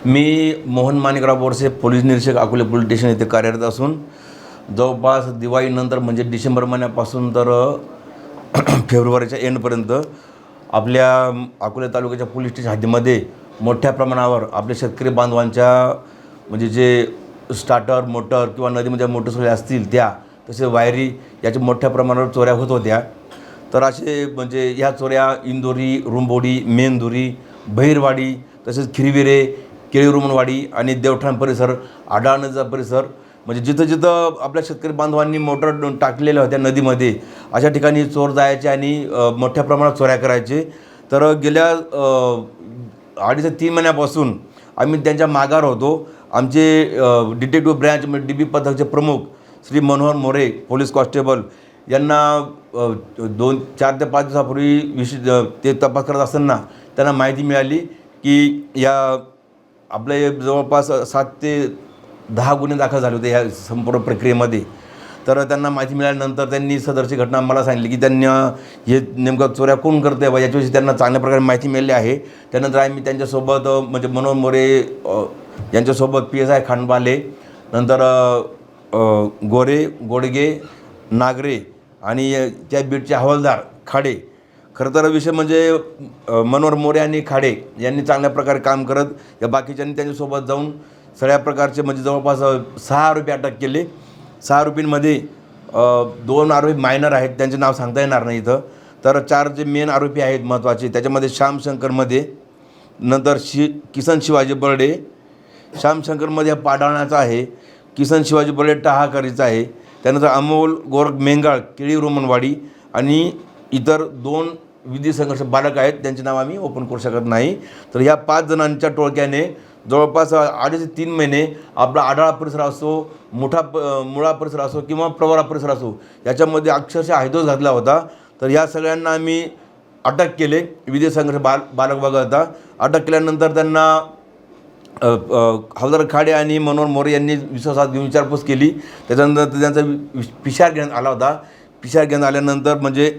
मी Mohan Manikrao Borse, police निरीक्षक, Akole police station येथे कार्यरत असून जवळपास दिवाळीनंतर म्हणजे डिसेंबर महिन्यापासून तर फेब्रुवारीच्या एंडपर्यंत आपल्या अकोले तालुक्याच्या पोलीस स्टेशन हद्दीमध्ये मोठ्या प्रमाणावर आपल्या शेतकरी बांधवांच्या म्हणजे जे स्टार्टर मोटर किंवा नदीमध्ये मोटरसायकल असतील त्या तसे वायरी याच्या मोठ्या प्रमाणावर चोऱ्या होत होत्या. तर असे म्हणजे ह्या चोऱ्या इंदोरी, रुंबोडी, मेंदुरी, बहिरवाडी तसेच खिरविरे, केळीरुमणवाडी आणि देवठाण परिसर, आडाळनचा परिसर म्हणजे जिथं जिथं आपल्या शेतकरी बांधवांनी मोटर टाकलेल्या होत्या नदीमध्ये अशा ठिकाणी चोर जायचे आणि मोठ्या प्रमाणात चोऱ्या करायचे. तर गेल्या 2.5 ते 3 महिन्यापासून आम्ही त्यांच्या मागावर होतो. आमचे डिटेक्टिव्ह ब्रँच म्हणजे DB पथकचे प्रमुख श्री मनोहर मोरे पोलीस कॉन्स्टेबल यांना 4 ते 5 दिवसापूर्वी ते तपास करत असताना त्यांना माहिती मिळाली की या आपल्या जवळपास 7 ते 10 गुन्हे दाखल झाले होते या संपूर्ण प्रक्रियेमध्ये. तर त्यांना माहिती मिळाल्यानंतर त्यांनी सदरची घटना मला सांगितली की त्यांना हे नेमकं चोऱ्या कोण करते बा याच्याविषयी त्यांना चांगल्या प्रकारे माहिती मिळाली आहे. त्यानंतर आम्ही त्यांच्यासोबत म्हणजे मनोहर मोरे यांच्यासोबत PSI खांडबाले, नंतर गोरे, गोडगे, नागरे आणि त्या बीटचे हवालदार खाडे. खरं तर विषय म्हणजे मनोहर मोरे आणि खाडे यांनी चांगल्या प्रकारे काम करत या बाकीच्यांनी त्यांच्यासोबत जाऊन सगळ्या प्रकारचे म्हणजे जवळपास 6 आरोपी अटक केले. 6 आरोपींमध्ये 2 आरोपी मायनर आहेत, त्यांचे नाव सांगता येणार नाही इथं. तर 4 जे मेन आरोपी आहेत महत्त्वाचे त्याच्यामध्ये श्यामशंकरमध्ये, नंतर किसन शिवाजी बर्डे, श्यामशंकरमध्ये पाडाळण्याचा आहे, किसन शिवाजी बर्डे टहाकरीचा आहे, त्यानंतर अमोल गोरख मेंगाळ केळीरुमणवाडी आणि इतर 2 विधी संघर्ष बालक आहेत, त्यांचे नाव आम्ही ओपन करू शकत नाही. तर ह्या 5 जणांच्या टोळक्याने जवळपास 2.5 ते 3 महिने आपला आढाळा परिसर असो, मुळा परिसर असो किंवा प्रवरा परिसर असो याच्यामध्ये अक्षरशः हैदोस घातला होता. तर ह्या सगळ्यांना आम्ही अटक केले. विधी संघर्ष बालक वगळता अटक केल्यानंतर त्यांना हवालदार खाडे आणि मनोहर मोरे यांनी विश्वासात घेऊन विचारपूस केली. त्याच्यानंतर त्यांचा पिशार घेण्यात आला होता. पिशार घेण्यात आल्यानंतर म्हणजे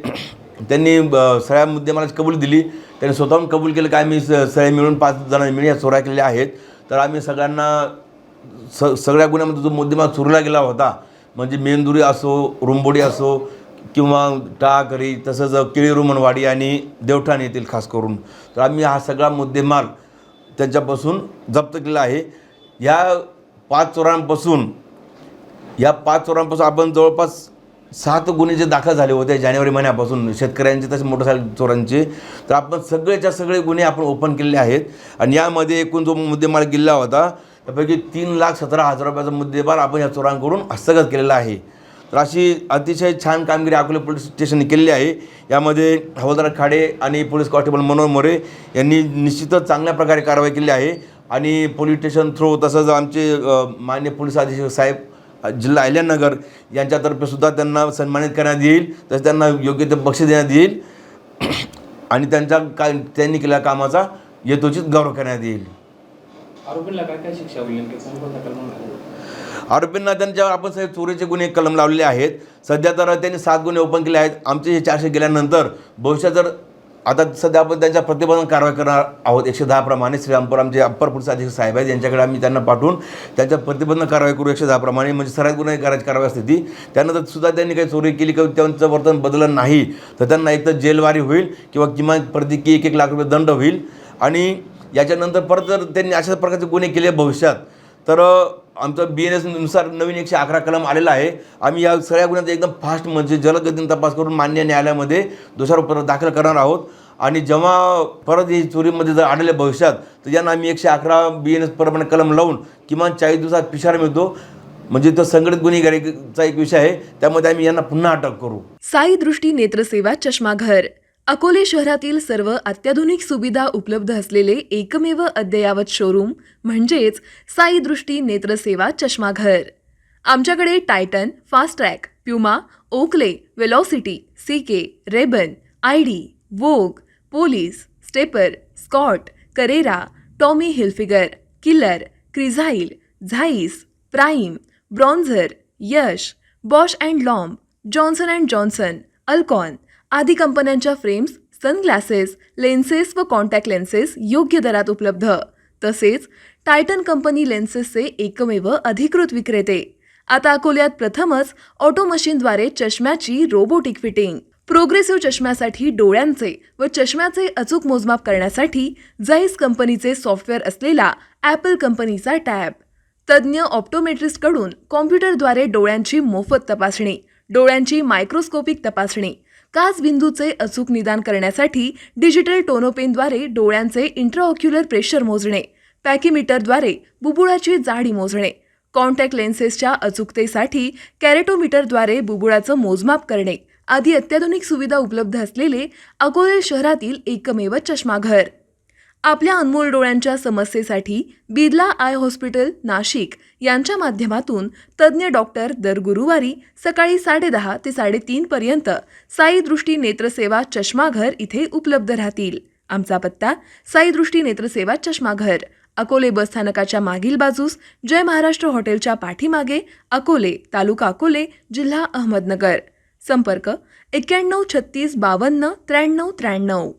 त्यांनी सगळ्या मुद्देमालाची कबूल दिली. त्यांनी स्वतःहून कबूल केलं की आम्ही सगळे मिळून 5 जणांनी मिळून या चोऱ्या केलेल्या आहेत. तर आम्ही सगळ्यांना सगळ्या गुन्ह्यामध्ये जो मुद्देमाल चोरीला गेला होता म्हणजे मेंदुरी असो, रुंबोडी असो किंवा टाकरी तसंच केळीरुमणवाडी आणि देवठाण येथील खास करून, तर आम्ही हा सगळा मुद्देमाल त्यांच्यापासून जप्त केला आहे. या 5 चोरांपासून आपण जवळपास 7 गुन्हे जे दाखल झाले होते जानेवारी महिन्यापासून शेतकऱ्यांचे तसे मोटरसायकल चोरांचे, तर आपण सगळे गुन्हे आपण ओपन केलेले आहेत. आणि यामध्ये एकूण जो मुद्देमाल गेला होता त्यापैकी 3,17,000 रुपयाचा मुद्देमाल आपण या चोरांकडून हस्तगत केलेला आहे. तर अशी अतिशय छान कामगिरी अकोले पोलीस स्टेशनने केलेली आहे. यामध्ये हवालदार खाडे आणि पोलीस कॉन्स्टेबल मनोहर मोरे यांनी निश्चितच चांगल्या प्रकारे कारवाई केली आहे. आणि पोलीस स्टेशन थ्रू तसंच आमचे माननीय पोलीस अधीक्षक साहेब जिल्हा अहिल्यानगर यांच्यातर्फे सुद्धा त्यांना सन्मानित करण्यात येईल, तसं त्यांना योग्य ते बक्षीस देण्यात येईल आणि त्यांनी केलेल्या कामाचा यथोचित गौरव करण्यात येईल. आरोपींना काय शिक्षा होईल? आरोपींना त्यांच्यावर आपण सगळे चोरीचे गुन्हे कलम लावलेले आहेत. सध्या तर त्यांनी 7 गुन्हे ओपन केले आहेत. आमचे हे 400 गेल्यानंतर भविष्यात जर आता सध्या आपण त्यांच्या प्रतिबंधक कारवाई करणार आहोत 110 प्रमाणे. श्रीरामपूर आमचे अप्पर पोलीस अधीक्षक साहेब आहेत, यांच्याकडे आम्ही त्यांना पाठवून त्यांच्या प्रतिबंधक कारवाई करू 110 प्रमाणे, म्हणजे सर्वात गुन्हेगाराची कारवाई असते ती. त्यानंतर सुद्धा त्यांनी काही चोरी केली किंवा त्यांचं वर्तन बदललं नाही तर त्यांना एकतर जेलवारी होईल किंवा किमान प्रत्येकी 1-1 लाख रुपये दंड होईल. आणि याच्यानंतर परत जर त्यांनी अशाच प्रकारचे गुन्हे केले भविष्यात तर आमचं BNS नुसार नवीन 111 कलम आलेला आहे. आम्ही या सगळ्या गुन्ह्यांचा एकदम फास्ट म्हणजे जलदगतीने तपास करून मान्य न्यायालयामध्ये दोषारोप दाखल करणार आहोत. आणि जेव्हा परत ही चोरीमध्ये जर आढळले भविष्यात तर यांना आम्ही 111 BNS प्रमाणे कलम लावून किमान 40 दिवसात पिशारा मिळतो. म्हणजे तो संघटित गुन्हेगारीचा एक विषय आहे, त्यामध्ये आम्ही यांना पुन्हा अटक करू. साई दृष्टी नेत्रसेवा चष्माघर अकोले शहरातील सर्व अत्याधुनिक सुविधा उपलब्ध असलेले एकमेव अद्ययावत शोरूम म्हणजेच साई दृष्टी नेत्रसेवा चष्माघर. आमच्याकडे Titan, Fastrack, Puma, Oakley, Velocity, CK, Rayban, ID, Vogue, Police, Stepper, Scott, Carrera, Tommy Hilfiger, Killer, Crizal, Zeiss, Prime, Bronzer, Yash, Bausch and Lomb, Johnson and Johnson, Alcon आदी कंपन्यांच्या फ्रेम्स, सनग्लासेस, लेन्सेस व contact lenses योग्य दरात उपलब्ध. तसेच Titan company लेन्सेसचे एकमेव अधिकृत विक्रेते. आता अकोल्यात प्रथमच ऑटो मशीनद्वारे चष्म्याची रोबोटिक फिटिंग. प्रोग्रेसिव्ह चष्म्यासाठी डोळ्यांचे व चष्म्याचे अचूक मोजमाप करण्यासाठी जाईस कंपनीचे सॉफ्टवेअर असलेला ॲपल कंपनीचा टॅब. तज्ज्ञ ऑप्टोमेट्रिस्टकडून कॉम्प्युटरद्वारे डोळ्यांची मोफत तपासणी, डोळ्यांची मायक्रोस्कोपिक तपासणी, काच बिंदूचे अचूक निदान करण्यासाठी डिजिटल टोनोपेनद्वारे डोळ्यांचे इंट्राऑक्युलर प्रेशर मोजणे, पॅकीमीटरद्वारे बुबुळाची जाडी मोजणे, कॉन्टॅक्ट लेन्सेसच्या अचूकतेसाठी कॅरेटोमीटरद्वारे बुबुळाचं मोजमाप करणे आदी अत्याधुनिक सुविधा उपलब्ध असलेले अकोले शहरातील एकमेव चष्माघर. आपल्या अनमोल डोळ्यांच्या समस्येसाठी बिर्ला आय हॉस्पिटल नाशिक यांच्या माध्यमातून तज्ज्ञ डॉक्टर दर गुरुवारी सकाळी 10:30 ते 3:30 पर्यंत साई दृष्टी नेत्रसेवा चष्माघर इथे उपलब्ध राहतील. आमचा पत्ता साई दृष्टी नेत्रसेवा चष्माघर, अकोले बसस्थानकाच्या मागील बाजूस, जय महाराष्ट्र हॉटेलच्या पाठीमागे, अकोले, तालुका अकोले, जिल्हा अहमदनगर. संपर्क 91 36 52 93 93.